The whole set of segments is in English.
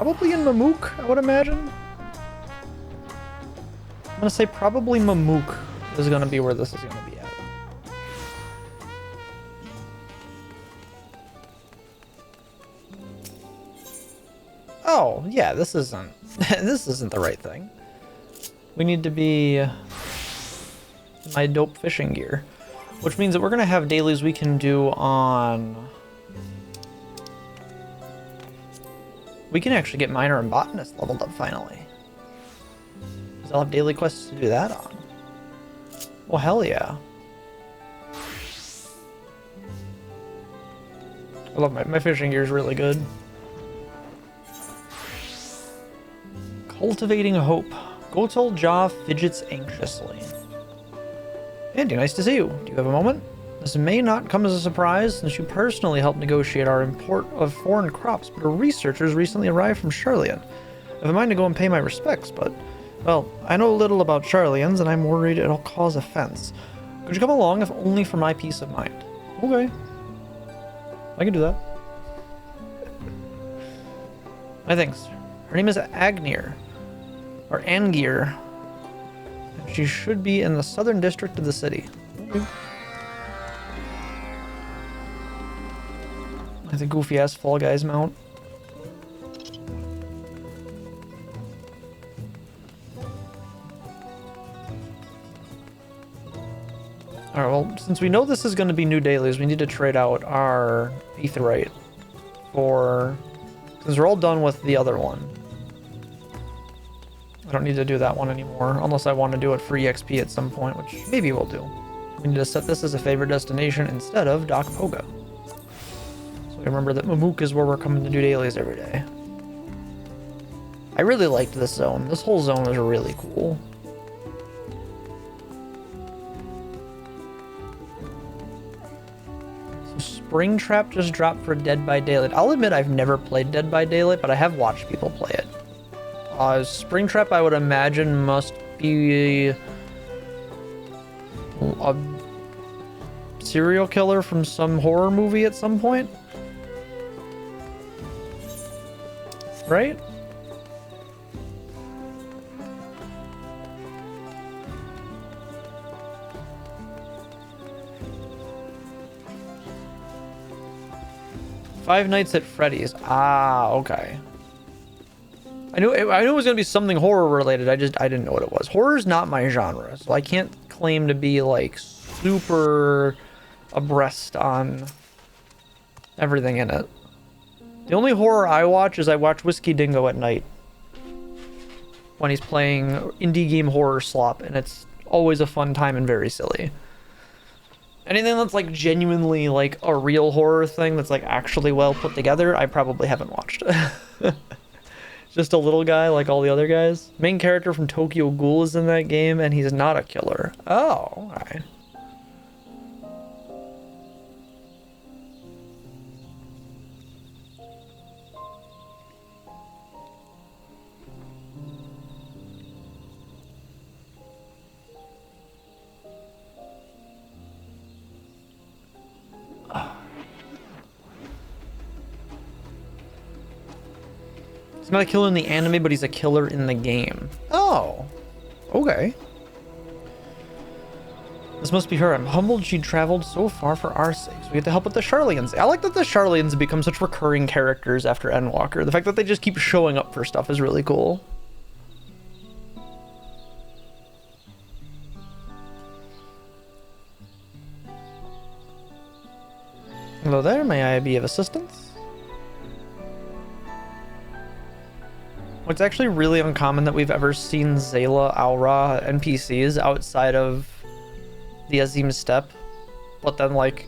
Probably in Mamook, I would imagine. I'm gonna say probably Mamook is gonna be where this is gonna be at. Oh, yeah, this isn't this isn't the right thing. We need to be in my dope fishing gear, which means that we're gonna have dailies we can do on. We can actually get miner and botanist leveled up finally. I'll have daily quests to do that on. Well, hell yeah. I love my fishing gear is really good. Cultivating hope. Gotal Jaw fidgets anxiously. Andy, nice to see you. Do you have a moment? This may not come as a surprise since you personally helped negotiate our import of foreign crops, but a researcher's recently arrived from Charlian. I have a mind to go and pay my respects, but, well, I know little about Charlians and I'm worried it'll cause offense. Could you come along if only for my peace of mind? Okay. I can do that. My thanks. Her name is Agnir. Or Angir. And she should be in the southern district of the city. Okay. Like the goofy ass Fall Guys mount. Alright, well, since we know this is going to be new dailies, we need to trade out our Aetherite for... Since we're all done with the other one. I don't need to do that one anymore, unless I want to do it for EXP at some point, which maybe we'll do. We need to set this as a favorite destination instead of Doc Poga. So remember that Mamook is where we're coming to do dailies every day. I really liked this zone. This whole zone is really cool. Springtrap just dropped for Dead by Daylight. I'll admit I've never played Dead by Daylight, but I have watched people play it. Springtrap, I would imagine, must be a serial killer from some horror movie at some point. Right? Five Nights at Freddy's. Ah, okay. I knew it was gonna be something horror related. I didn't know what it was. Horror's not my genre, so I can't claim to be like super abreast on everything in it. The only horror I watch is I watch Whiskey Dingo at night when he's playing indie game horror slop, and it's always a fun time and very silly. Anything that's like genuinely like a real horror thing that's like actually well put together, I probably haven't watched. Just a little guy like all the other guys. Main character from Tokyo Ghoul is in that game, and he's not a killer. Oh, okay. He's not a killer in the anime, but he's a killer in the game. Oh, okay. This must be her. I'm humbled she traveled so far for our sakes. We get to help with the Charlians. I like that the Charlians become such recurring characters after Endwalker. The fact that they just keep showing up for stuff is really cool. Hello there, may I be of assistance? It's actually really uncommon that we've ever seen Zayla, Aura NPCs outside of the Azim Steppe, but then like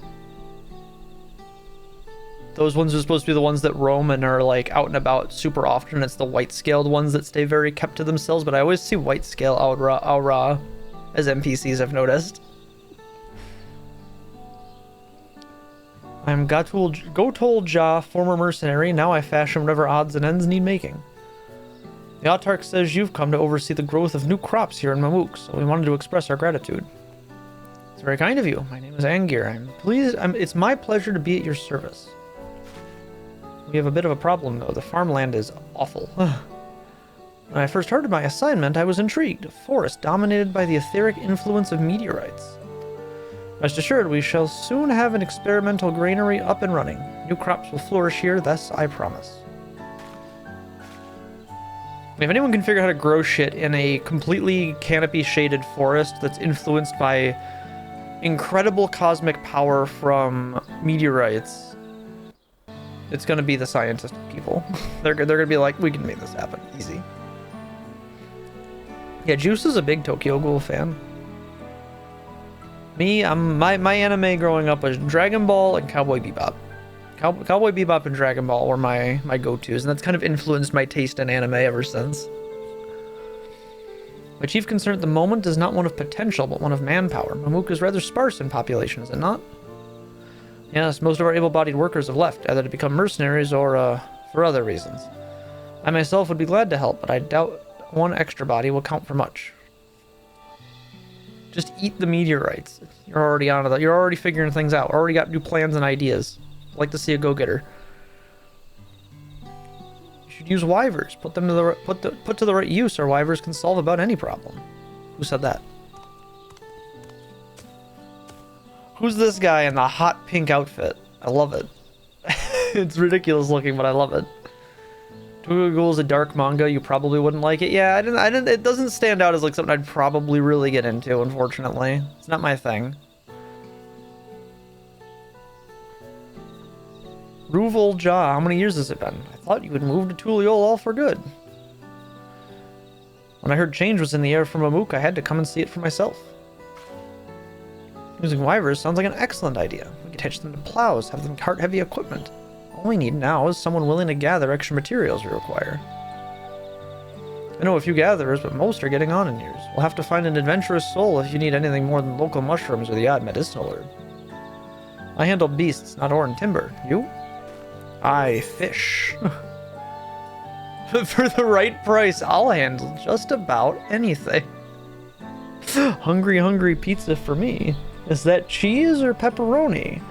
those ones are supposed to be the ones that roam and are like out and about super often. It's the white scaled ones that stay very kept to themselves, but I always see white scale Aura as NPCs, I've noticed. I'm Gotol Ja, former mercenary. Now I fashion whatever odds and ends need making. The Autarch says you've come to oversee the growth of new crops here in Mamook, so we wanted to express our gratitude. It's very kind of you. My name is Angir. I'm pleased. It's my pleasure to be at your service. We have a bit of a problem, though. The farmland is awful. When I first heard of my assignment, I was intrigued. A forest dominated by the etheric influence of meteorites. Rest assured, we shall soon have an experimental granary up and running. New crops will flourish here, thus I promise. If anyone can figure out how to grow shit in a completely canopy-shaded forest that's influenced by incredible cosmic power from meteorites, it's gonna be the scientist people. They're gonna be like, we can make this happen, easy. Yeah, Juice is a big Tokyo Ghoul fan. Me, my anime growing up was Dragon Ball and Cowboy Bebop. Cowboy Bebop and Dragon Ball were my go-tos, and that's kind of influenced my taste in anime ever since. My chief concern at the moment is not one of potential, but one of manpower. Mamook is rather sparse in population, is it not? Yes, most of our able-bodied workers have left, either to become mercenaries or for other reasons. I myself would be glad to help, but I doubt one extra body will count for much. Just eat the meteorites. You're already on it. You're already figuring things out. Already got new plans and ideas. I'd like to see a go-getter. You should use wyvers. Put them to the put to the right use, or wyvers can solve about any problem. Who said that? Who's this guy in the hot pink outfit? I love it. It's ridiculous looking, but I love it. Tokyo Ghoul is a dark manga. You probably wouldn't like it. Yeah, I didn't. It doesn't stand out as like something I'd probably really get into. Unfortunately, it's not my thing. Ruval Jaw, how many years has it been? I thought you would move to Tuliol all for good. When I heard change was in the air from Mamook, I had to come and see it for myself. Using wyvers sounds like an excellent idea. We could hitch them to plows, have them cart heavy equipment. All we need now is someone willing to gather extra materials we require. I know a few gatherers, but most are getting on in years. We'll have to find an adventurous soul if you need anything more than local mushrooms or the odd medicinal herb. I handle beasts, not ore and timber. You? I fish. For the right price, I'll handle just about anything. Hungry, hungry pizza for me. Is that cheese or pepperoni?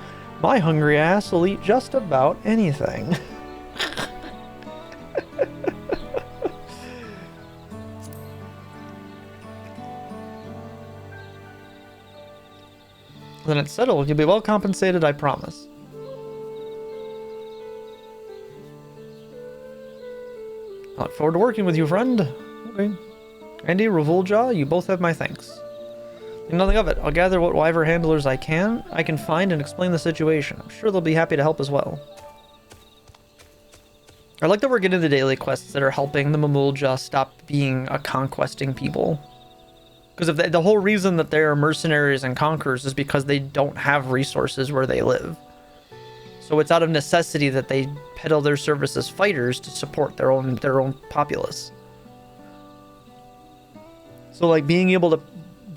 My hungry ass will eat just about anything. Then it's settled. You'll be well compensated, I promise. I look forward to working with you, friend. Okay. Andy, Revoljaw, you both have my thanks. Think nothing of it. I'll gather what wyver handlers I can find and explain the situation. I'm sure they'll be happy to help as well. I like that we're getting the daily quests that are helping the Mamulja stop being a conquesting people. Because if the whole reason that they're mercenaries and conquerors is because they don't have resources where they live. So it's out of necessity that they peddle their service as fighters to support their own populace. So like being able to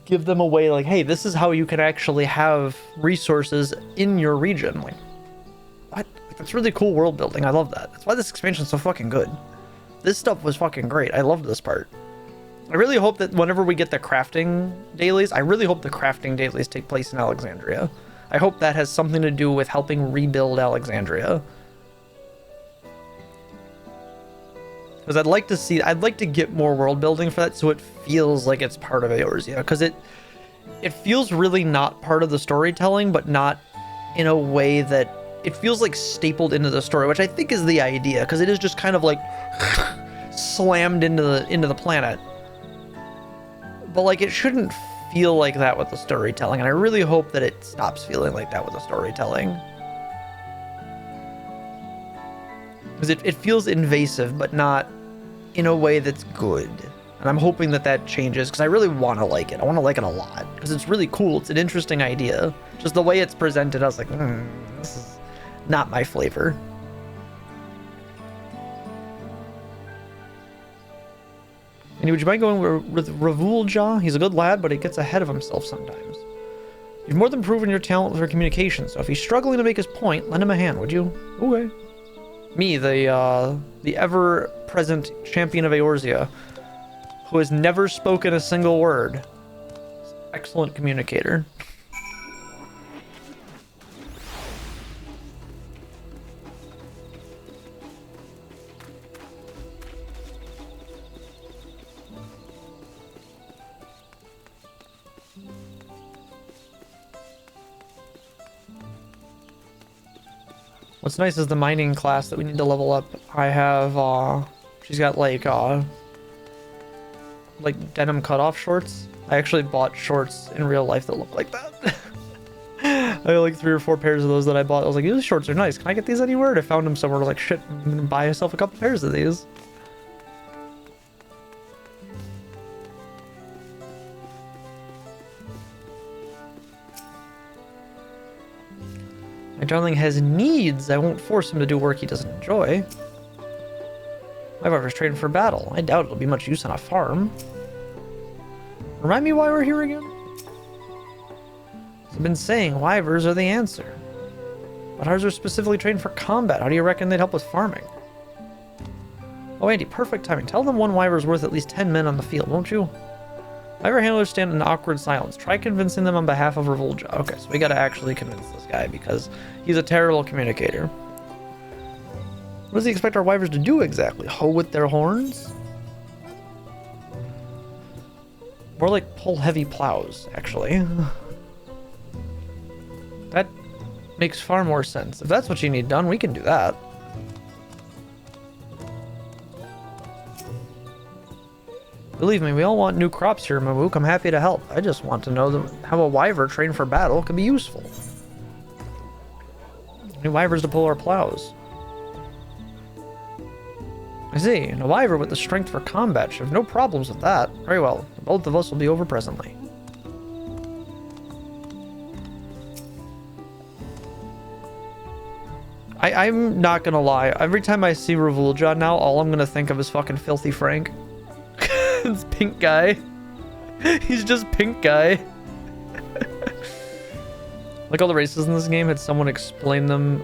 give them a way like, hey, this is how you can actually have resources in your region. Like, what? That's really cool world building. I love that. That's why this expansion's so fucking good. This stuff was fucking great. I loved this part. I really hope that whenever we get the crafting dailies, I really hope the crafting dailies take place in Alexandria. I hope that has something to do with helping rebuild Alexandria. Because I'd like to get more world building for that so it feels like it's part of Eorzea. Because it feels really not part of the storytelling, but not in a way that it feels like stapled into the story, which I think is the idea, because it is just kind of like slammed into the planet. But like it shouldn't feel like that with the storytelling, and I really hope that it stops feeling like that with the storytelling. Because it feels invasive, but not in a way that's good. And I'm hoping that that changes, because I really want to like it. I want to like it a lot, because it's really cool. It's an interesting idea. Just the way it's presented, I was like, this is not my flavor. And would you mind going with Ravuljaw? He's a good lad, but he gets ahead of himself sometimes. You've more than proven your talent for communication, so if he's struggling to make his point, lend him a hand, would you? Okay. Me, the ever-present champion of Eorzea, who has never spoken a single word. Excellent communicator. What's nice is the mining class that we need to level up. I have, she's got like denim cutoff shorts. I actually bought shorts in real life that look like that. I had like 3 or 4 pairs of those that I bought. I was like, these shorts are nice. Can I get these anywhere? And I found them somewhere. Like, shit, I'm gonna buy myself a couple pairs of these. My darling has needs. I won't force him to do work he doesn't enjoy. My Wyver's training for battle. I doubt it'll be much use on a farm. Remind me why we're here again? I've been saying Wyvers are the answer. But ours are specifically trained for combat. How do you reckon they'd help with farming? Oh, Andy, perfect timing. Tell them one Wyver's worth at least 10 men on the field, won't you? Wyver handlers stand in awkward silence. Try convincing them on behalf of Revolja. Okay, so we gotta actually convince this guy because he's a terrible communicator. What does he expect our Wyvers to do exactly? Hoe with their horns? More like pull heavy plows, actually. That makes far more sense. If that's what you need done, we can do that. Believe me, we all want new crops here, Mamook. I'm happy to help. I just want to know how a Wyver trained for battle can be useful. New Wyvers to pull our plows. I see. And a Wyver with the strength for combat should have no problems with that. Very well. Both of us will be over presently. I'm not gonna lie. Every time I see Revolja now, all I'm gonna think of is fucking Filthy Frank. It's Pink Guy. He's just Pink Guy. Like all the races in this game, had someone explain them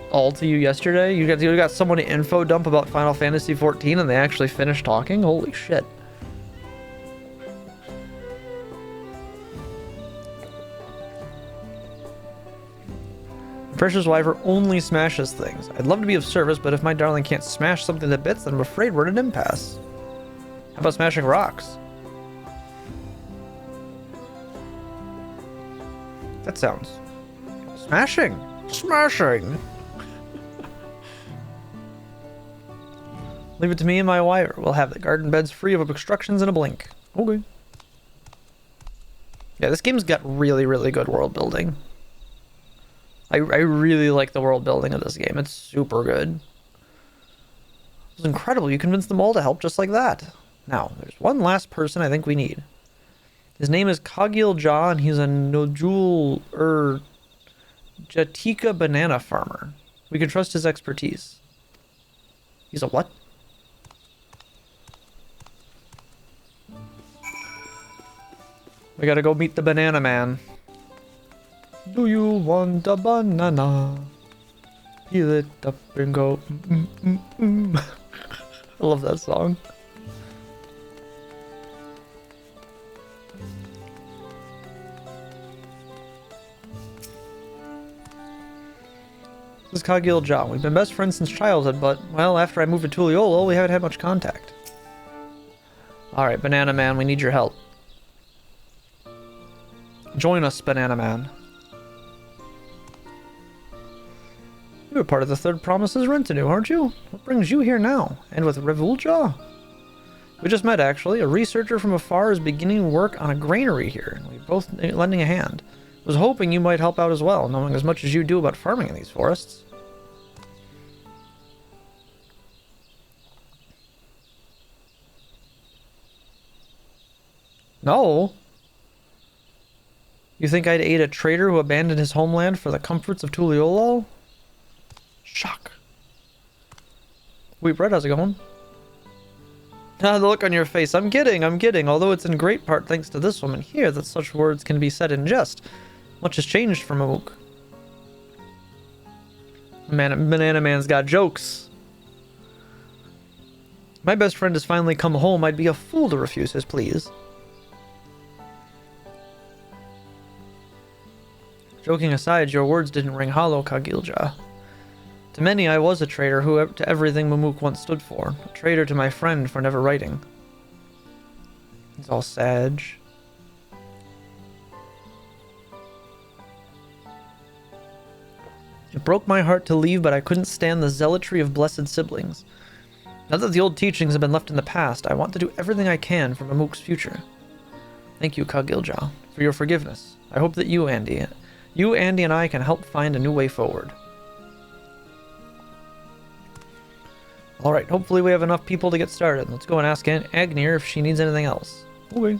all to you yesterday? You got someone to info dump about Final Fantasy 14 and they actually finished talking? Holy shit. Precious Wyver only smashes things. I'd love to be of service, but if my darling can't smash something to bits, then I'm afraid we're at an impasse. How about smashing rocks? That sounds... Smashing! Smashing! Leave it to me and my Wyver. We'll have the garden beds free of obstructions in a blink. Okay. Yeah, this game's got really, really good world building. I really like the world building of this game. It's super good. It's incredible. You convinced them all to help just like that. Now, there's one last person I think we need. His name is Kagil Ja, and he's a Nojul Jatika banana farmer. We can trust his expertise. He's a what? We gotta go meet the banana man. Do you want a banana? Peel it up and go. I love that song. This is Kagil Ja. We've been best friends since childhood, but, well, after I moved to Tuliolo, we haven't had much contact. Alright, Banana Man, we need your help. Join us, Banana Man. You were part of the Third Promise's retinue, aren't you? What brings you here now? And with Revolja? We just met, actually. A researcher from afar is beginning work on a granary here, and we're both lending a hand. Was hoping you might help out as well, knowing as much as you do about farming in these forests. No? You think I'd aid a trader who abandoned his homeland for the comforts of Tuliolo? Shock. Wait, Brett, how's it going? Ah, the look on your face. I'm kidding. Although it's in great part thanks to this woman here that such words can be said in jest. Much has changed for Mamook. Banana Man's got jokes. My best friend has finally come home. I'd be a fool to refuse his pleas. Joking aside, your words didn't ring hollow, Kagil Ja. To many, I was a traitor who to everything Mamook once stood for. A traitor to my friend for never writing. He's all sage. It broke my heart to leave, but I couldn't stand the zealotry of blessed siblings. Now that the old teachings have been left in the past, I want to do everything I can for Mamook's future. Thank you, Kagilja, for your forgiveness. I hope that you, Andy, and I can help find a new way forward. Alright, hopefully we have enough people to get started. Let's go and ask Agnir if she needs anything else. Okay.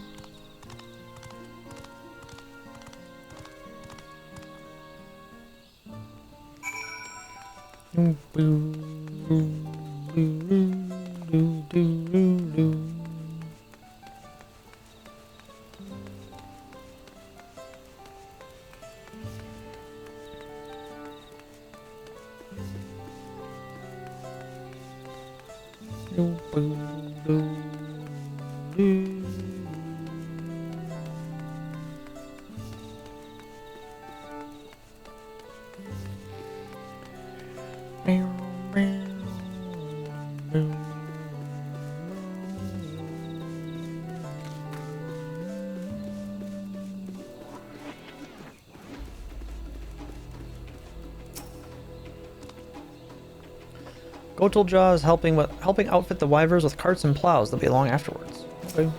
Goteljaw is helping outfit the wyverns with carts and plows. They'll be along afterwards. Okay.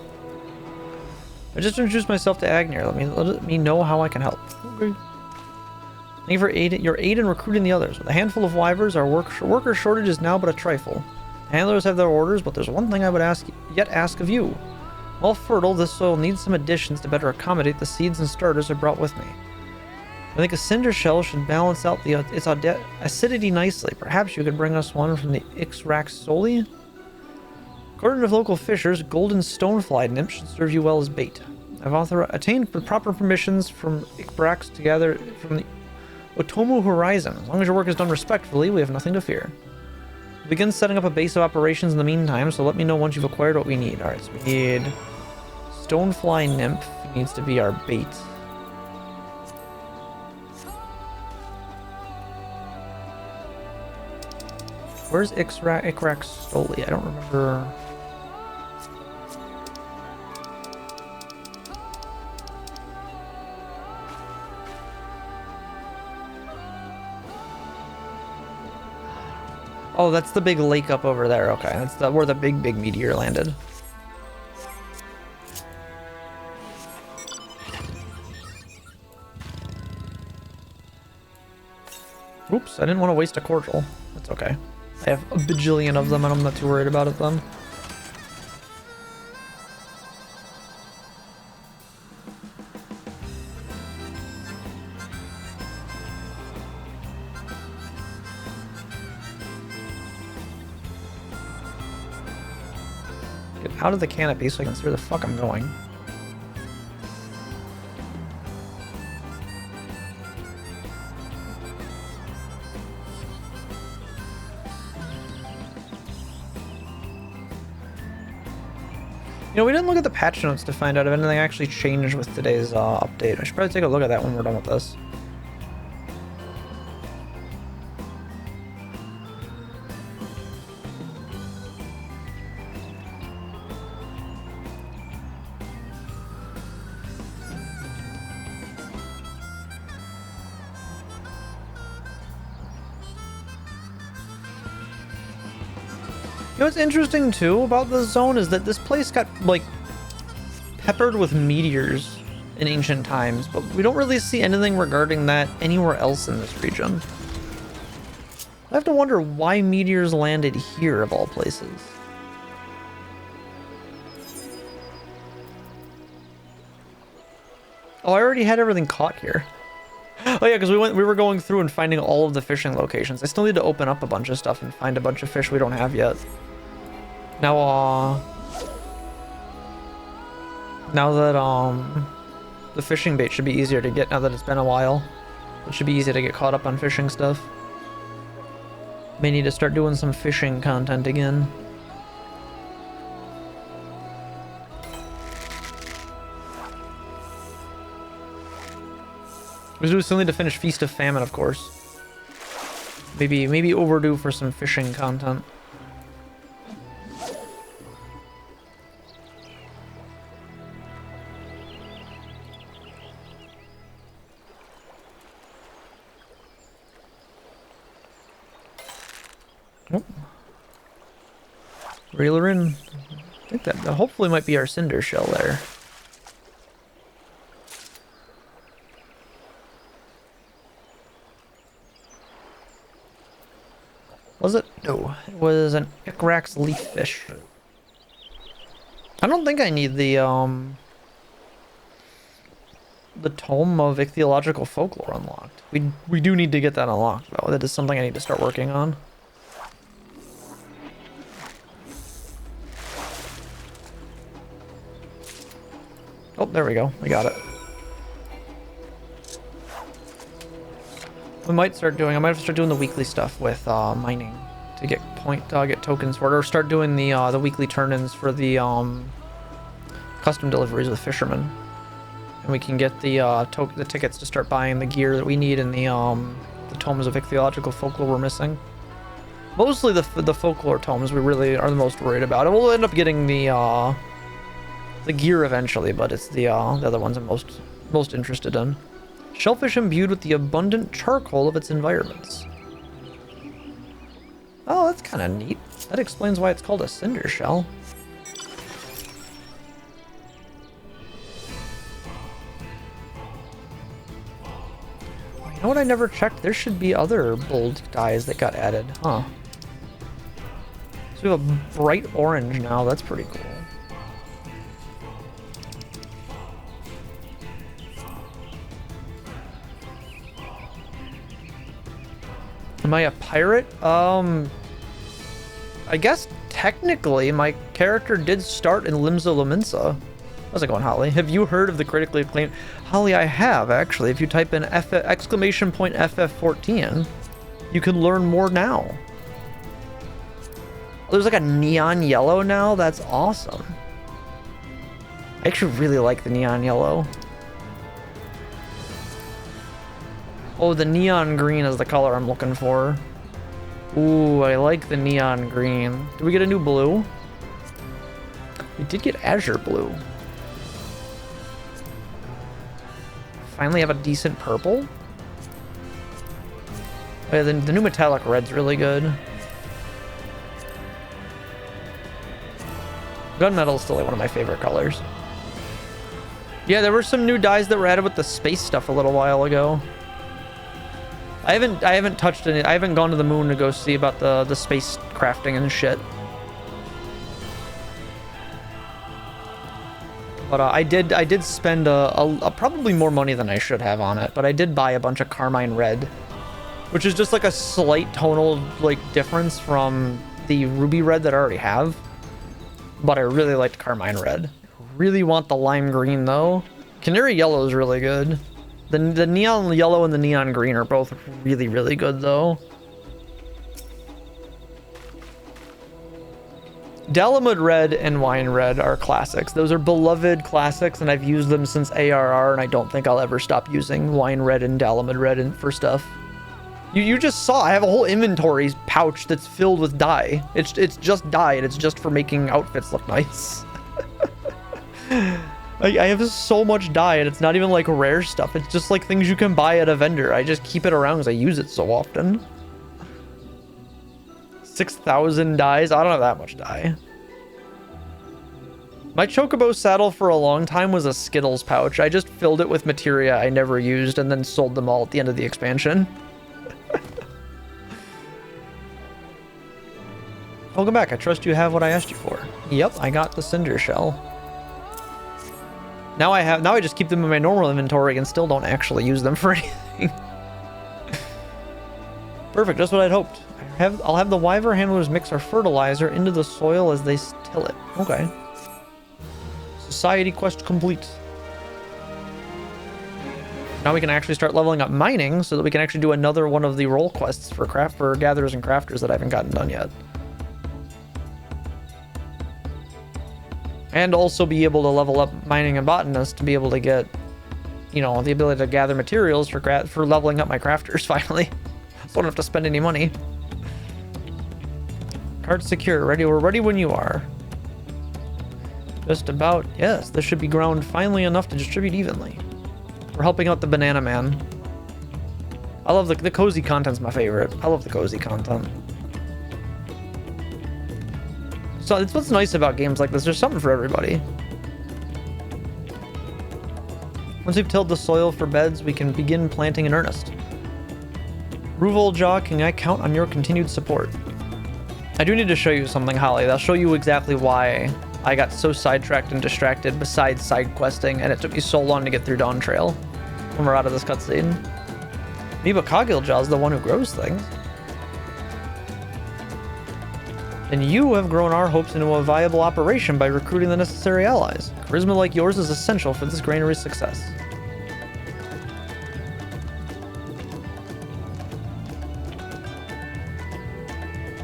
I just introduced myself to Agnir. Let me know how I can help. Okay. Thank you for your aid in recruiting the others. With a handful of wyverns, our worker shortage is now but a trifle. The handlers have their orders, but there's one thing I would ask of you. While fertile, this soil needs some additions to better accommodate the seeds and starters I brought with me. I think a cinder shell should balance out its acidity nicely. Perhaps you could bring us one from the Ixrax Soli? According to local fishers, golden stonefly nymph should serve you well as bait. I've attained the proper permissions from Ixrax to gather from the Otomu Horizon. As long as your work is done respectfully, we have nothing to fear. We'll begin setting up a base of operations in the meantime, so let me know once you've acquired what we need. Alright, so we need stonefly nymph needs to be our bait. Where's Ixrax Stoli? I don't remember. Oh, that's the big lake up over there. Okay, that's where the big meteor landed. Oops, I didn't want to waste a cordial. That's okay. I have a bajillion of them and I'm not too worried about it then. Get out of the canopy so I can see where the fuck I'm going. You know, we didn't look at the patch notes to find out if anything actually changed with today's update. I should probably take a look at that when we're done with this. You know what's interesting too about this zone is that this place got like peppered with meteors in ancient times, but we don't really see anything regarding that anywhere else in this region. I have to wonder why meteors landed here of all places. Oh, I already had everything caught here. Oh yeah, because we were going through and finding all of the fishing locations. I still need to open up a bunch of stuff and find a bunch of fish we don't have yet. Now that the fishing bait should be easier to get now that it's been a while. It should be easy to get caught up on fishing stuff. May need to start doing some fishing content again. We still need to finish Feast of Famine, of course. Maybe overdue for some fishing content. Oh. Reel her in. I think that hopefully might be our cinder shell there. Was it? No, it was an Icrax leaf fish. I don't think I need the tome of ichthyological folklore unlocked. We do need to get that unlocked though. That is something I need to start working on. Oh, there we go. We got it. I might have to start doing the weekly stuff with mining to get get tokens for it, or start doing the weekly turn-ins for the custom deliveries with fishermen, and we can get the tickets to start buying the gear that we need in the tomes of ichthyological folklore we're missing. Mostly the folklore tomes we really are the most worried about, and we'll end up getting the gear eventually, but it's the other ones I'm most interested in. Shellfish imbued with the abundant charcoal of its environments. Oh, that's kind of neat. That explains why it's called a cinder shell. Oh, you know what I never checked? There should be other bold dyes that got added, huh? So we have a bright orange now. That's pretty cool. Am I a pirate? I guess technically my character did start in Limsa Lominsa. How's it going, Holly? Have you heard of the critically acclaimed? Holly, I have, actually. If you type in !FF14, you can learn more now. Oh, there's like a neon yellow now? That's awesome. I actually really like the neon yellow. Oh, the neon green is the color I'm looking for. Ooh, I like the neon green. Did we get a new blue? We did get azure blue. Finally have a decent purple. Oh, yeah, the new metallic red's really good. Gunmetal is still like one of my favorite colors. Yeah, there were some new dyes that were added with the space stuff a little while ago. I haven't touched any. I haven't gone to the moon to go see about the space crafting and shit. But I did spend a probably more money than I should have on it. But I did buy a bunch of Carmine Red, which is just like a slight tonal like difference from the Ruby Red that I already have. But I really liked Carmine Red. Really want the lime green though. Canary Yellow is really good. The neon yellow and the neon green are both really, really good, though. Dalamud Red and Wine Red are classics. Those are beloved classics, and I've used them since ARR, and I don't think I'll ever stop using Wine Red and Dalamud Red for stuff. You just saw, I have a whole inventory pouch that's filled with dye. It's just dye, and it's just for making outfits look nice. I have so much dye, and it's not even like rare stuff. It's just like things you can buy at a vendor. I just keep it around because I use it so often. 6,000 dyes? I don't have that much dye. My Chocobo saddle for a long time was a Skittles pouch. I just filled it with materia I never used and then sold them all at the end of the expansion. Welcome back. I trust you have what I asked you for. Yep, I got the cinder shell. Now I just keep them in my normal inventory and still don't actually use them for anything. Perfect, just what I'd hoped. I'll have the Wyver handlers mix our fertilizer into the soil as they till it. Okay. Society quest complete. Now we can actually start leveling up mining so that we can actually do another one of the role quests for gatherers and crafters that I haven't gotten done yet. And also be able to level up mining and botanist to be able to get, you know, the ability to gather materials for leveling up my crafters finally. So I don't have to spend any money. Card secure. Ready? We're ready when you are. Just about. Yes, this should be ground finely enough to distribute evenly. We're helping out the banana man. I love the cozy content's my favorite. I love the cozy content. So it's what's nice about games like this. There's something for everybody. Once we've tilled the soil for beds, we can begin planting in earnest. Ruvoljaw, can I count on your continued support? I do need to show you something, Holly. I'll show you exactly why I got so sidetracked and distracted besides side questing, and it took me so long to get through Dawntrail when we're out of this cutscene. Me, but Coggilejaw is the one who grows things. And you have grown our hopes into a viable operation by recruiting the necessary allies. Charisma like yours is essential for this granary's success.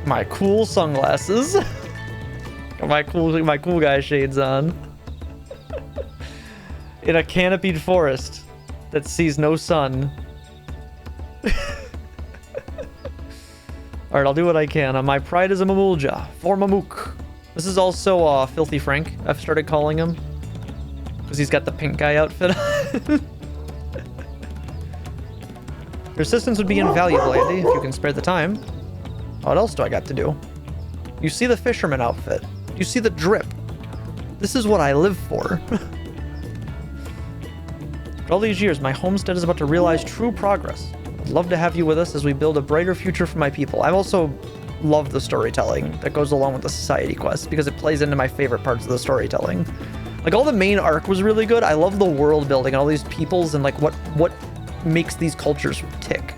My cool sunglasses. Got my cool guy shades on. In a canopied forest that sees no sun. Alright, I'll do what I can. My pride is a Mamulja. For Mamook. This is also Filthy Frank, I've started calling him. Because he's got the pink guy outfit on. Your assistance would be invaluable, Andy, if you can spare the time. What else do I got to do? You see the fisherman outfit. You see the drip. This is what I live for. For all these years, my homestead is about to realize true progress. I'd love to have you with us as we build a brighter future for my people. I've also loved the storytelling that goes along with the society quest because it plays into my favorite parts of the storytelling. Like, all the main arc was really good. I love the world building and all these peoples and like what makes these cultures tick.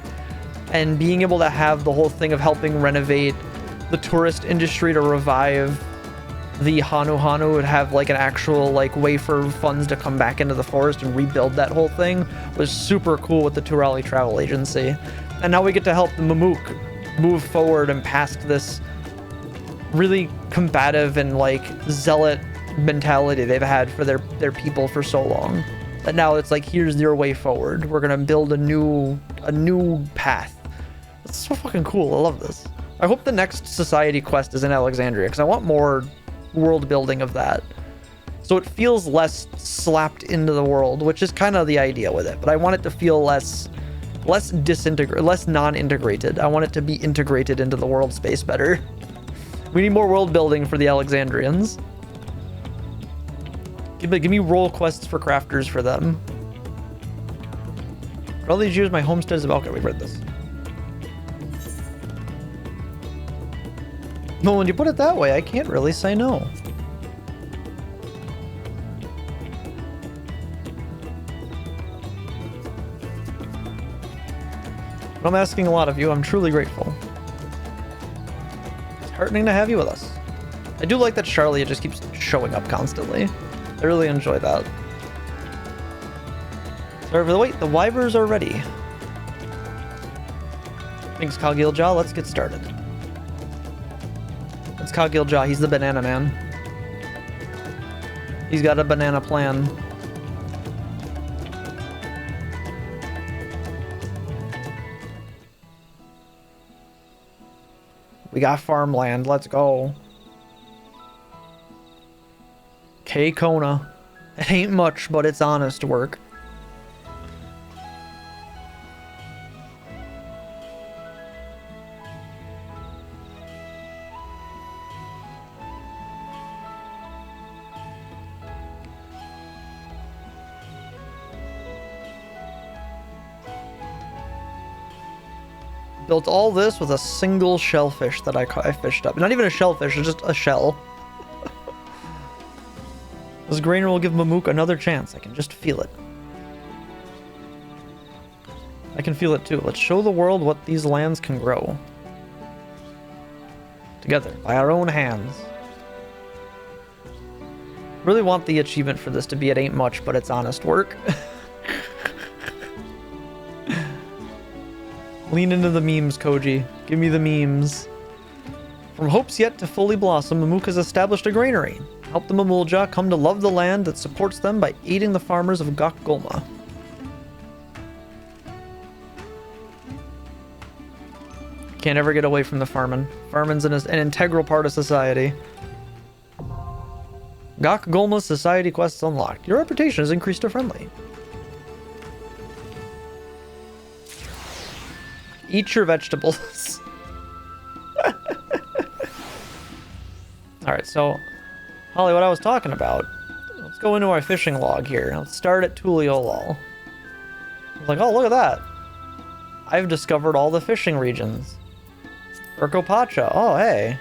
And being able to have the whole thing of helping renovate the tourist industry to revive the Hanu would have like an actual like way for funds to come back into the forest and rebuild that whole thing was super cool with the Turali Travel Agency. And now we get to help the Mamook move forward and past this really combative and like zealot mentality they've had for their people for so long. That now it's like, here's your way forward. We're gonna build a new path. It's so fucking cool. I love this. I hope the next society quest is in Alexandria because I want more world building of that. So it feels less slapped into the world, which is kind of the idea with it. But I want it to feel less non-integrated. I want it to be integrated into the world space better. We need more world building for the Alexandrians. Give me role quests for crafters for them. For all these years, my homestead is about... Okay, we've read this. No, when you put it that way, I can't really say no. But I'm asking a lot of you. I'm truly grateful. It's heartening to have you with us. I do like that Charlie just keeps showing up constantly. I really enjoy that. Sorry for the wait. The Wyvers are ready. Thanks, Coggilejaw. Let's get started. It's Coggilejaw. He's the banana man. He's got a banana plan. We got farmland. Let's go. K Kona. It ain't much, but it's honest work. Built all this with a single shellfish that I fished up. Not even a shellfish, it's just a shell. This grainer will give Mamook another chance. I can just feel it. I can feel it too. Let's show the world what these lands can grow. Together, by our own hands. Really want the achievement for this to be it ain't much, but it's honest work. Lean into the memes, Koji. Give me the memes. From hopes yet to fully blossom, Mamook has established a granary. Help the Mamulja come to love the land that supports them by aiding the farmers of Gok Gulma. Can't ever get away from the farming. Farming's an integral part of society. Gok Gulma's society quests unlocked. Your reputation has increased to friendly. Eat your vegetables. Alright, so, Holly, what I was talking about. Let's go into our fishing log here. Let's start at Tuliolol. I was like, oh, look at that. I've discovered all the fishing regions. Urkopacha. Oh, hey.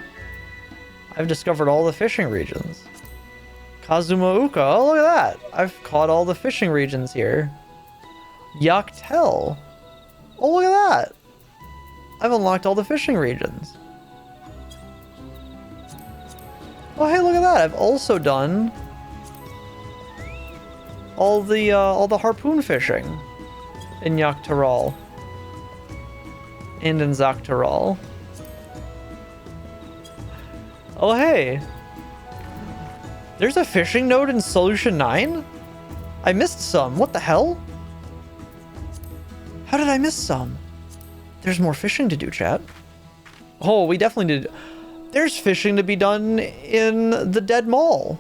I've discovered all the fishing regions. Kazumauka. Oh, look at that. I've caught all the fishing regions here. Yaktel. Oh, look at that. I've unlocked all the fishing regions. Oh, hey, look at that. I've also done all the harpoon fishing in Yaktaral and in Zaktaral. Oh, hey. There's a fishing node in Solution 9? I missed some. What the hell? How did I miss some? There's more fishing to do, chat. Oh, we definitely did. There's fishing to be done in the Dead Mall.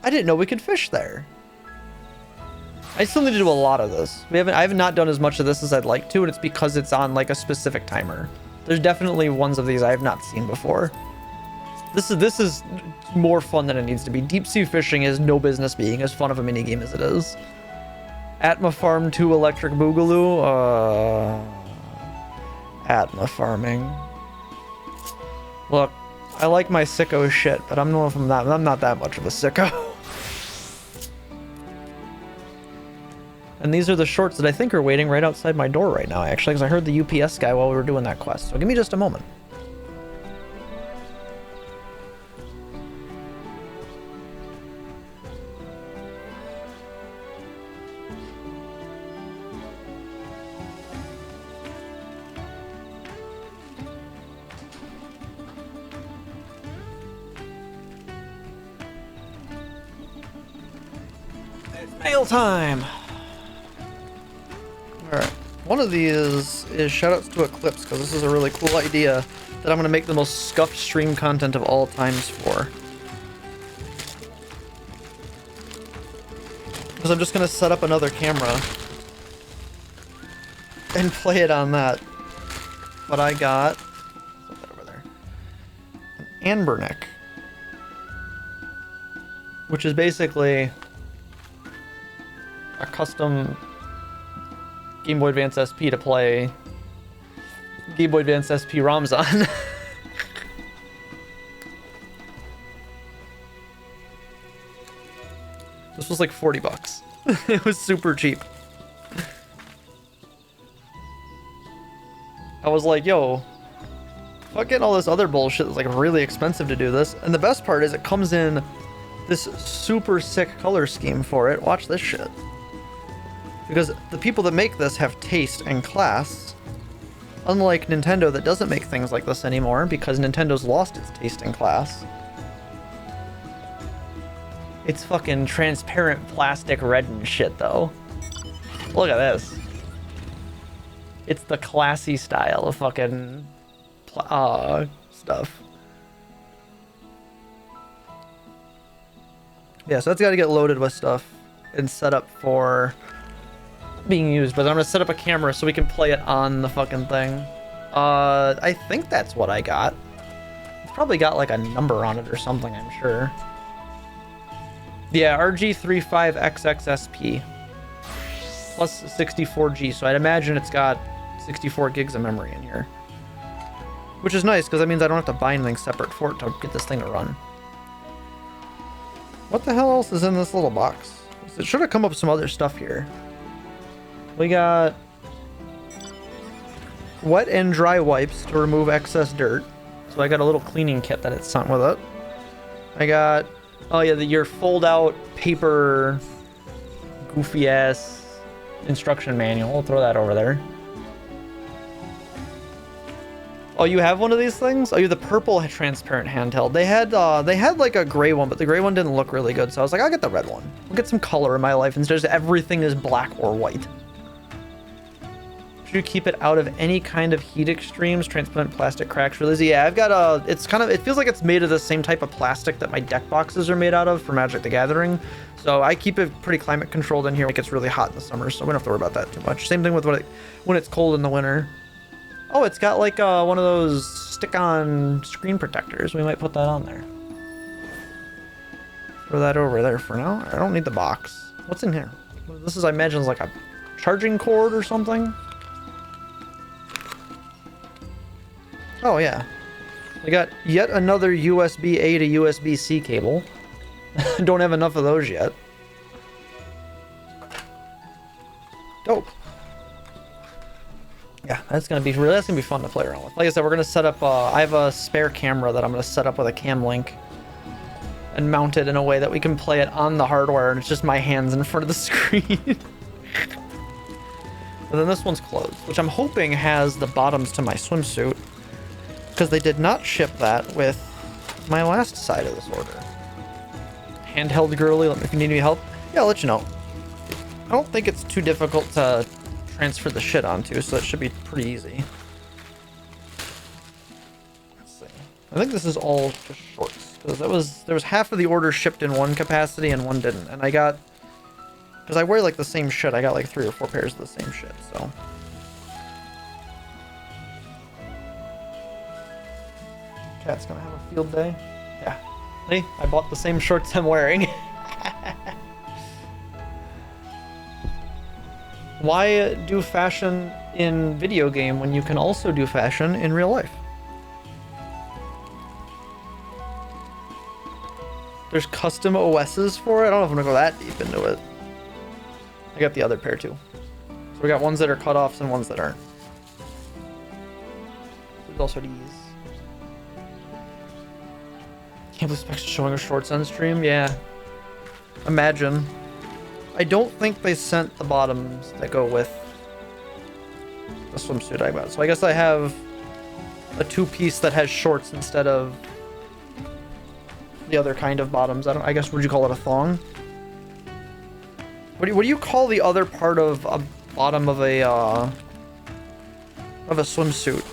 I didn't know we could fish there. I still need to do a lot of this. I have not done as much of this as I'd like to, and it's because it's on like a specific timer. There's definitely ones of these I have not seen before. This is more fun than it needs to be. Deep sea fishing is no business being as fun of a minigame as it is. Atma Farm 2 Electric Boogaloo. Atma farming. Look, I like my sicko shit, but I'm not that much of a sicko. And these are the shorts that I think are waiting right outside my door right now, actually, because I heard the UPS guy while we were doing that quest. So give me just a moment. It's mail time! Alright, one of these is shoutouts to Eclipse, because this is a really cool idea that I'm going to make the most scuffed stream content of all times for. Because I'm just going to set up another camera and play it on that. But I got, put that over there, an Anbernick, which is basically a custom Game Boy Advance SP to play Game Boy Advance SP ROMs on. This was like 40 bucks. It was super cheap. I was like, yo, fuck getting all this other bullshit that's like really expensive to do this. And the best part is it comes in this super sick color scheme for it. Watch this shit. Because the people that make this have taste and class, unlike Nintendo that doesn't make things like this anymore because Nintendo's lost its taste and class. It's fucking transparent plastic red and shit though. Look at this. It's the classy style of fucking stuff. Yeah, so that's got to get loaded with stuff and set up for being used, but I'm gonna set up a camera so we can play it on the fucking thing. I think that's what I got. It's probably got like a number on it or something, I'm sure. Yeah, RG35XXSP plus 64G, so I'd imagine it's got 64 gigs of memory in here, which is nice because that means I don't have to buy anything separate for it to get this thing to run. What the hell else is in this little box? It should have come up with some other stuff here. We got wet and dry wipes to remove excess dirt. So I got a little cleaning kit that it's sent with it. I got, oh yeah, your fold out paper goofy ass instruction manual. I'll throw that over there. Oh, you have one of these things? Oh, you have the purple transparent handheld. They had like a gray one, but the gray one didn't look really good. So I was like, I'll get the red one. I'll get some color in my life instead of everything is black or white. Should you keep it out of any kind of heat extremes? Transparent plastic cracks for Lizzie. Yeah, I've got it's kind of, it feels like it's made of the same type of plastic that my deck boxes are made out of for Magic the Gathering. So I keep it pretty climate controlled in here. It gets really hot in the summer, so we don't have to worry about that too much. Same thing with when it's cold in the winter. Oh, it's got like one of those stick-on screen protectors. We might put that on there. Throw that over there for now. I don't need the box. What's in here? This is, I imagine, is like a charging cord or something. Oh yeah, we got yet another USB-A to USB-C cable. Don't have enough of those yet. Dope. Yeah, that's gonna be fun to play around with. Like I said, we're gonna set up. I have a spare camera that I'm gonna set up with a cam link and mount it in a way that we can play it on the hardware, and it's just my hands in front of the screen. And then this one's closed, which I'm hoping has the bottoms to my swimsuit, because they did not ship that with my last side of this order. Handheld girly, let me if you need any help. Yeah, I'll let you know. I don't think it's too difficult to transfer the shit onto, so it should be pretty easy. Let's see. I think this is all just shorts, because there was half of the order shipped in one capacity and one didn't, and I got, because I wear like the same shit, I got like 3 or 4 pairs of the same shit, so. Cat's gonna have a field day. Yeah. Hey, I bought the same shorts I'm wearing. Why do fashion in video game when you can also do fashion in real life? There's custom OSs for it? I don't know if I'm gonna go that deep into it. I got the other pair too. So we got ones that are cutoffs and ones that aren't. There's also these. Can't believe Specs showing her shorts on stream. Yeah. Imagine. I don't think they sent the bottoms that go with the swimsuit I bought. So I guess I have a 2-piece that has shorts instead of the other kind of bottoms. I guess, would you call it a thong? What do you call the other part of a bottom of a swimsuit?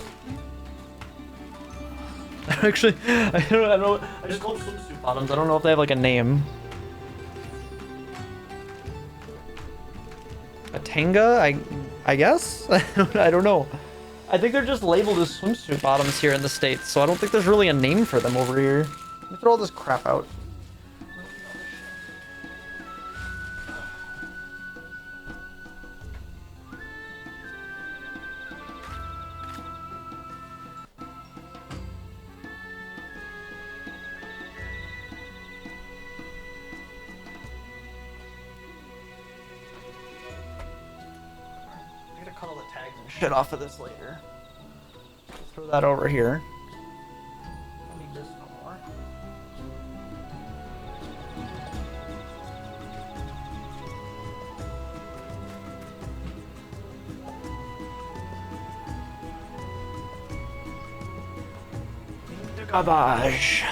Actually, I don't know. I just call them swimsuit bottoms. I don't know if they have like a name. A tanga? I guess? I don't know. I think they're just labeled as swimsuit bottoms here in the States, so I don't think there's really a name for them over here. Let me throw all this crap out. Shit off of this later. Throw that over here. Don't need this no more. The garbage.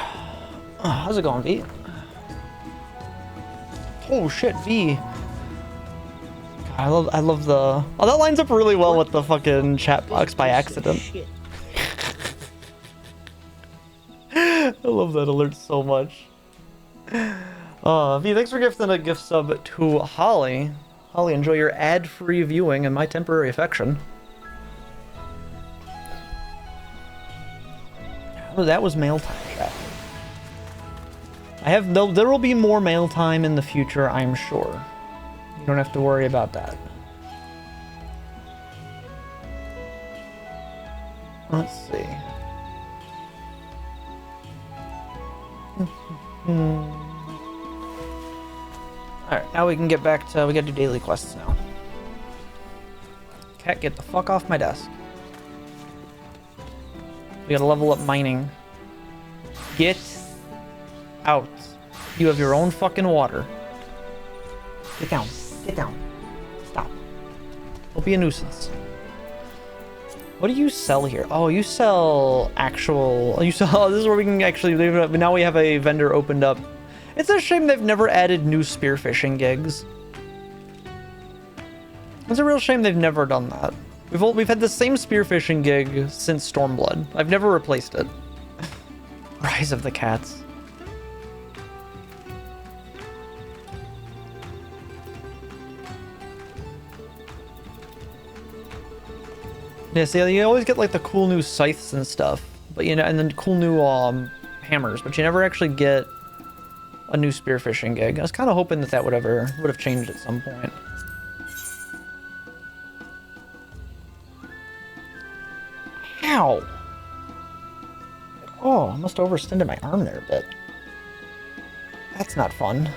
How's it going, V? Oh shit, V. I love the... Oh, that lines up really well with the fucking chat box by accident. I love that alert so much. V, thanks for gifting a gift sub to Holly. Holly, enjoy your ad-free viewing and my temporary affection. Oh, that was mail time, chat. There will be more mail time in the future, I'm sure. You don't have to worry about that. Let's see. Alright, now we can get back to... We gotta do daily quests now. Cat, get the fuck off my desk. We gotta level up mining. Get out. You have your own fucking water. Get down. Get down. Stop. Don't be a nuisance. What do you sell here? Oh, you sell actual... You sell... Oh, this is where we can actually... Now we have a vendor opened up. It's a shame they've never added new spearfishing gigs. It's a real shame they've never done that. We've had the same spearfishing gig since Stormblood. I've never replaced it. Rise of the Cats. Yeah, see, you always get like the cool new scythes and stuff, but you know, and then cool new hammers, but you never actually get a new spearfishing gig. I was kind of hoping that would have changed at some point. Ow! Oh, I must have overextended my arm there a bit. That's not fun.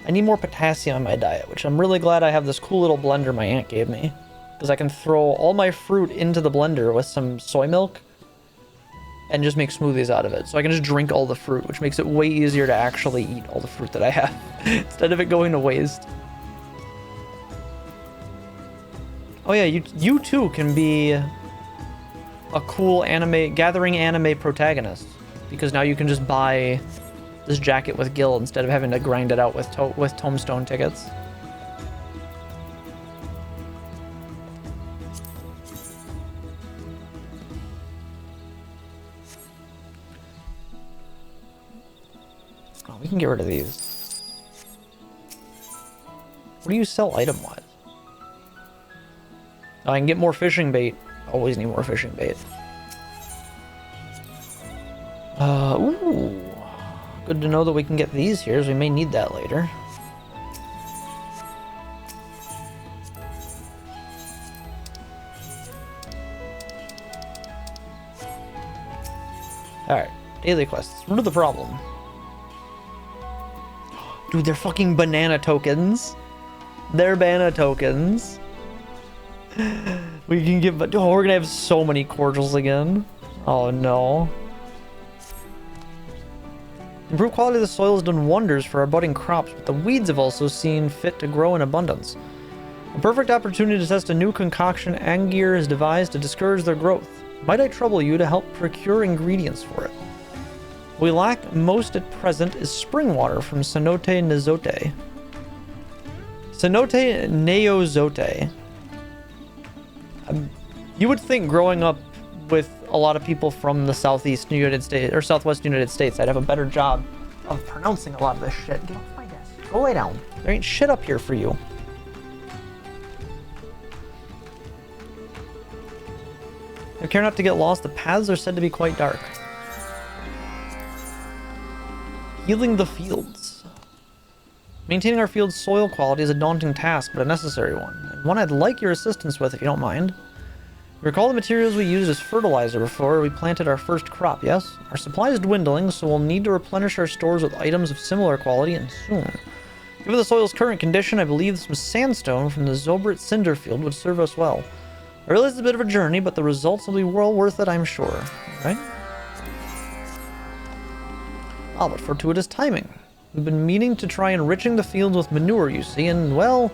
I need more potassium in my diet, which I'm really glad I have this cool little blender my aunt gave me. Because I can throw all my fruit into the blender with some soy milk and just make smoothies out of it. So I can just drink all the fruit, which makes it way easier to actually eat all the fruit that I have instead of it going to waste. Oh yeah, you too can be a cool gathering anime protagonist, because now you can just buy this jacket with Gil instead of having to grind it out with tombstone tickets. Oh, we can get rid of these. What do you sell item-wise? Oh, I can get more fishing bait. Always need more fishing bait. Ooh. Good to know that we can get these here, as we may need that later. Alright, daily quests. What are the problem? Dude, they're fucking banana tokens. They're banana tokens. We can give, but oh, we're gonna have so many cordials again. Oh no. Improved quality of the soil has done wonders for our budding crops, but the weeds have also seen fit to grow in abundance. A perfect opportunity to test a new concoction Angier has devised to discourage their growth. Might I trouble you to help procure ingredients for it? What we lack most at present is spring water from Cenote Nezote. Cenote Neozote. You would think growing up with a lot of people from the southeast United States or southwest United States, I'd have a better job of pronouncing a lot of this shit. Get off my desk. Go lay down. There ain't shit up here for you. Take care not to get lost. The paths are said to be quite dark. Healing the fields. Maintaining our field's soil quality is a daunting task, but a necessary one, and one I'd like your assistance with if you don't mind. Recall the materials we used as fertilizer before we planted our first crop, yes? Our supply is dwindling, so we'll need to replenish our stores with items of similar quality, and soon. Given the soil's current condition, I believe some sandstone from the Zobrit Cinder Field would serve us well. I realize it's a bit of a journey, but the results will be well worth it, I'm sure. Right? Ah, but fortuitous timing. We've been meaning to try enriching the fields with manure, you see, and, well,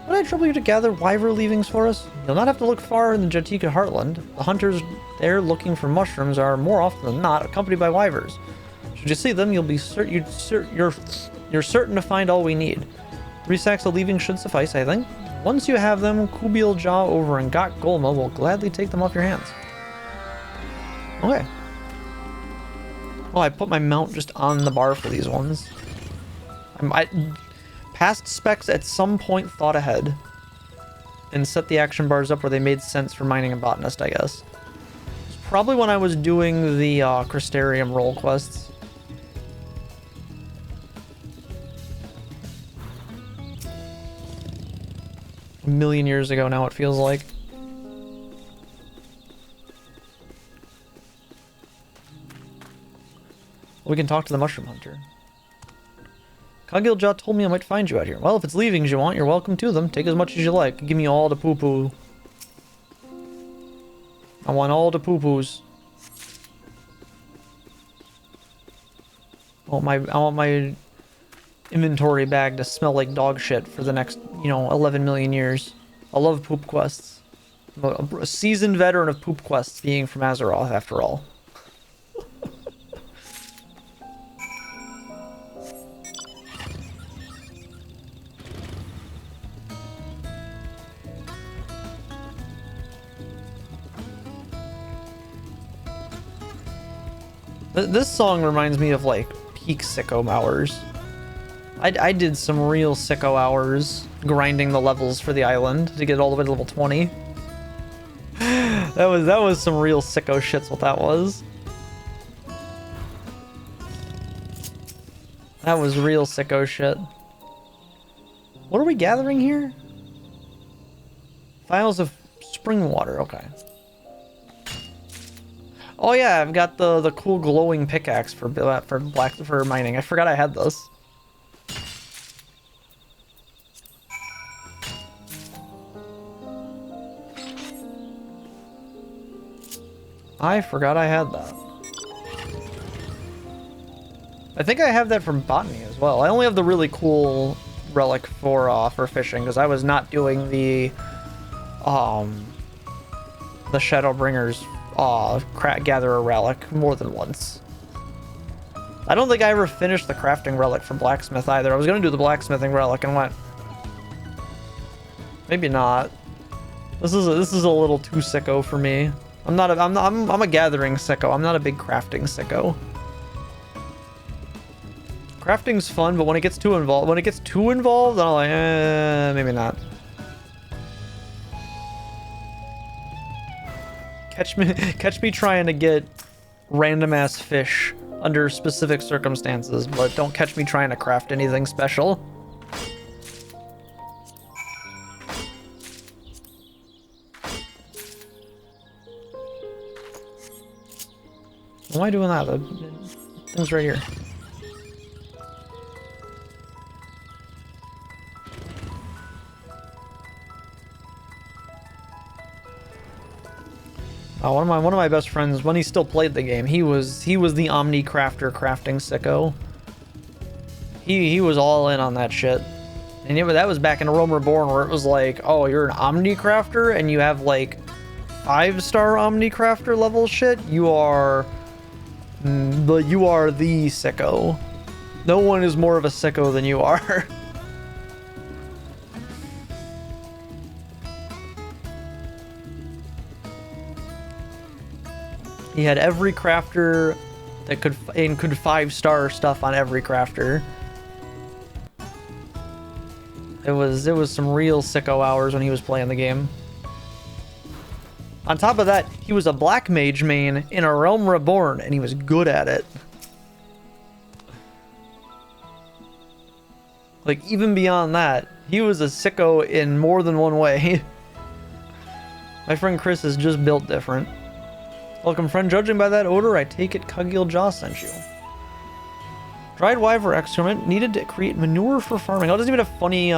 would I trouble you to gather wyver leavings for us? You'll not have to look far in the Jatika heartland. The hunters there looking for mushrooms are, more often than not, accompanied by wyvers. Should you see them, you'll be you're certain to find all we need. 3 sacks of leavings should suffice, I think. Once you have them, Kubil Jaw over in Gok Golma will gladly take them off your hands. Okay. Oh, I put my mount just on the bar for these ones. Past specs at some point thought ahead and set the action bars up where they made sense for mining and botanist, I guess. It's probably when I was doing the Crystarium roll quests. A million years ago now, it feels like. We can talk to the mushroom hunter. Kagilja told me I might find you out here. Well, if it's leavings you want, you're welcome to them. Take as much as you like. Give me all the poo-poo. I want all the poo-poos. I want my inventory bag to smell like dog shit for the next, 11 million years. I love poop quests. I'm a seasoned veteran of poop quests, being from Azeroth, after all. This song reminds me of, like, peak sicko hours. I did some real sicko hours grinding the levels for the island to get all the way to level 20. That was some real sicko shits what that was. That was real sicko shit. What are we gathering here? Vials of spring water, okay. Oh yeah, I've got the cool glowing pickaxe for mining. I forgot I had this. I forgot I had that. I think I have that from botany as well. I only have the really cool relic for fishing because I was not doing the Shadowbringer's gatherer relic more than once. I don't think I ever finished the crafting relic for blacksmith either. I was gonna do the blacksmithing relic and went, maybe not. This is a little too sicko for me. I'm a gathering sicko. I'm not a big crafting sicko. Crafting's fun, but when it gets too involved, then I'm like, maybe not. Catch me trying to get random ass fish under specific circumstances, but don't catch me trying to craft anything special. Why am I doing that? The thing's right here. One of my best friends, when he still played the game, he was the Omni Crafter crafting sicko. He was all in on that shit. And that was back in Realm Reborn, where it was like, oh, you're an Omni Crafter and you have like 5-star Omni Crafter level shit. You are the sicko. No one is more of a sicko than you are. He had every crafter that could 5-star stuff on every crafter. It was some real sicko hours when he was playing the game. On top of that, he was a black mage main in a Realm Reborn, and he was good at it. Like, even beyond that, he was a sicko in more than one way. My friend Chris is just built different. Welcome, friend. Judging by that odor, I take it Kugil Jaw sent you. Dried wyvern excrement needed to create manure for farming. Oh, it doesn't even have funny, it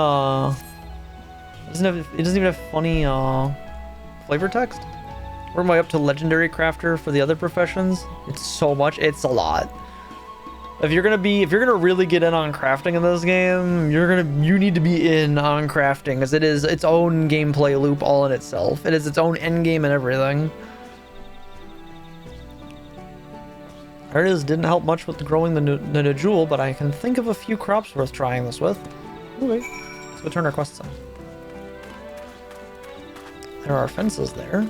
doesn't even have funny, flavor text. Where am I up to legendary crafter for the other professions? It's so much. It's a lot. If you're gonna really get in on crafting in this game, you need to be in on crafting, because it is its own gameplay loop all in itself. It is its own end game and everything. There it is. Didn't help much with growing the jewel, but I can think of a few crops worth trying this with. Okay, let's go turn our quests in. There are fences there.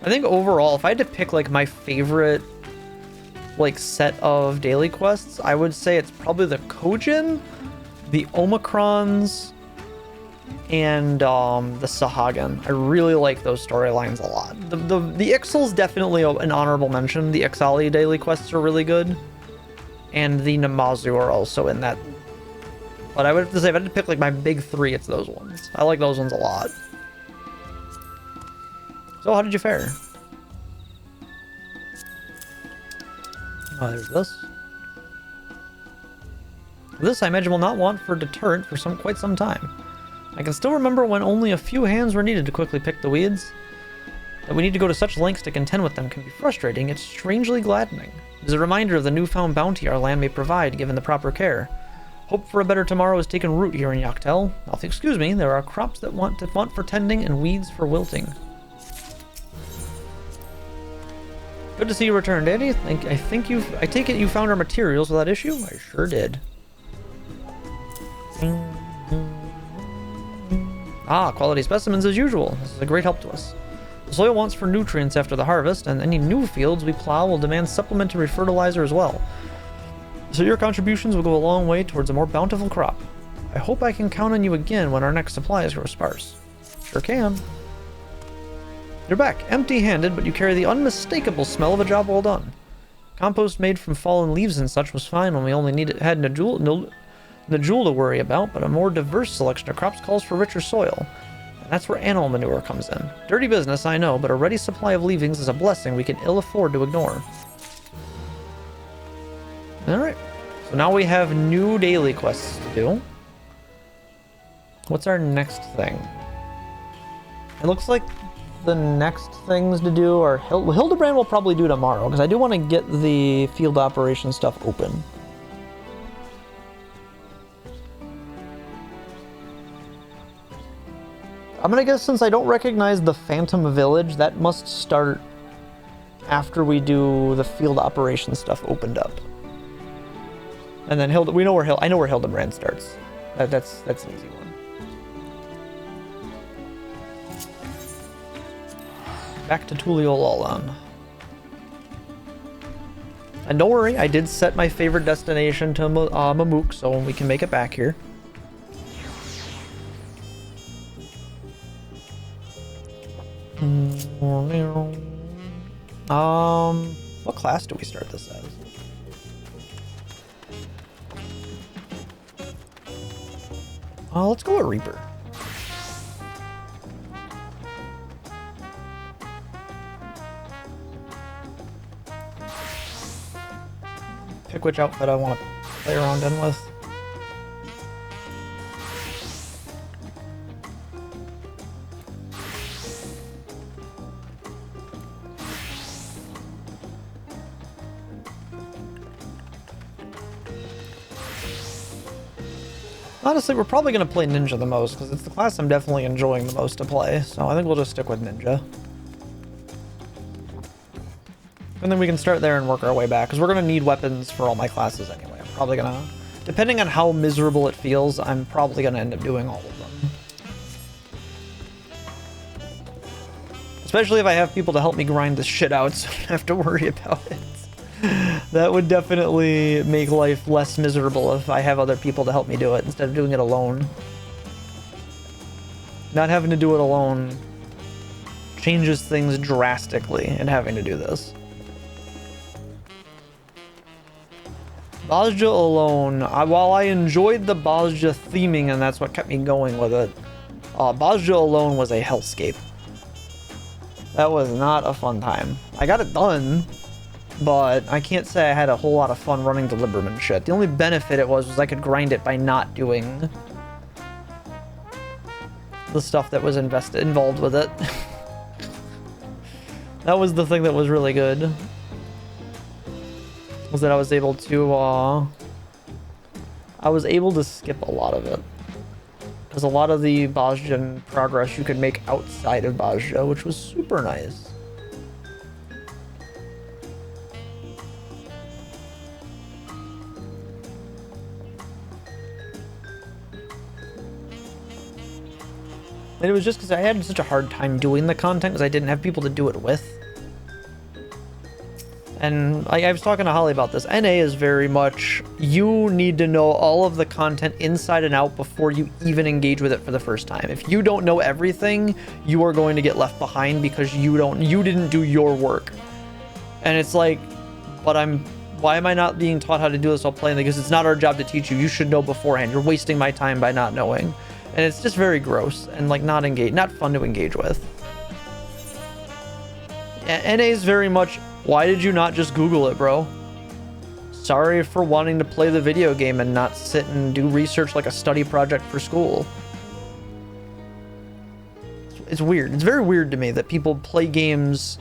I think overall, if I had to pick like my favorite like set of daily quests, I would say it's probably the Kojin, the Omicrons, and the Sahagin. I really like those storylines a lot. The Ixal's definitely an honorable mention. The Ixali daily quests are really good, and the Namazu are also in that. But I would have to say, if I had to pick like my big three, it's those ones. I like those ones a lot. So how did you fare? Oh, there's this. This I imagine will not want for deterrent for quite some time. I can still remember when only a few hands were needed to quickly pick the weeds. That we need to go to such lengths to contend with them can be frustrating, yet strangely gladdening. It is a reminder of the newfound bounty our land may provide, given the proper care. Hope for a better tomorrow has taken root here in Yaktel. Now, excuse me, there are crops that want for tending and weeds for wilting. Good to see you return, Danny. I take it you found our materials without issue? I sure did. Ah, quality specimens as usual. This is a great help to us. The soil wants for nutrients after the harvest, and any new fields we plow will demand supplementary fertilizer as well. So your contributions will go a long way towards a more bountiful crop. I hope I can count on you again when our next supplies grow sparse. Sure can. You're back, empty-handed, but you carry the unmistakable smell of a job well done. Compost made from fallen leaves and such was fine when we only had Najul to worry about, but a more diverse selection of crops calls for richer soil. And that's where animal manure comes in. Dirty business, I know, but a ready supply of leavings is a blessing we can ill afford to ignore. Alright, so now we have new daily quests to do. What's our next thing? It looks like the next things to do are Hildebrand will probably do tomorrow, because I do want to get the field operation stuff open. I'm gonna guess since I don't recognize the Phantom Village, that must start after we do the field operation stuff opened up. And then I know where Hildebrand starts. That's an easy one. Back to Tuliolalan. And don't worry, I did set my favorite destination to Mamook, so we can make it back here. What class do we start this as? Let's go with Reaper. Pick which outfit I want to play around in with. Honestly, we're probably going to play Ninja the most, because it's the class I'm definitely enjoying the most to play, so I think we'll just stick with Ninja. And then we can start there and work our way back, because we're going to need weapons for all my classes anyway. I'm probably going to, depending on how miserable it feels, I'm probably going to end up doing all of them. Especially if I have people to help me grind this shit out, so I don't have to worry about it. That would definitely make life less miserable if I have other people to help me do it instead of doing it alone. Not having to do it alone changes things drastically in having to do this. Bozja alone, while I enjoyed the Bozja theming and that's what kept me going with it, Bozja alone was a hellscape. That was not a fun time. I got it done, but I can't say I had a whole lot of fun running the Liberman shit. The only benefit it was I could grind it by not doing the stuff that was involved with it. That was the thing that was really good. Was that I was able to skip a lot of it. Because a lot of the Bozjan progress you could make outside of Bozja, which was super nice. And it was just because I had such a hard time doing the content because I didn't have people to do it with. And I was talking to Holly about this. NA is very much, you need to know all of the content inside and out before you even engage with it for the first time. If you don't know everything, you are going to get left behind because you didn't do your work. And it's like, but why am I not being taught how to do this while playing? Because it's not our job to teach you. You should know beforehand. You're wasting my time by not knowing. And it's just very gross and like not fun to engage with. NA is very much, why did you not just Google it, bro? Sorry for wanting to play the video game and not sit and do research like a study project for school. It's weird. It's very weird to me that people play games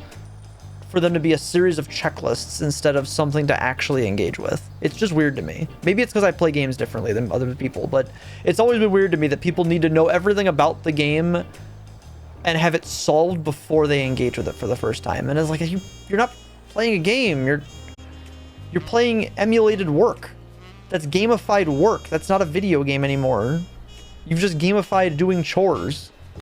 for them to be a series of checklists instead of something to actually engage with. It's just weird to me. Maybe it's because I play games differently than other people, but it's always been weird to me that people need to know everything about the game and have it solved before they engage with it for the first time. And it's like, you're not playing a game. You're playing emulated work. That's gamified work. That's not a video game anymore. You've just gamified doing chores.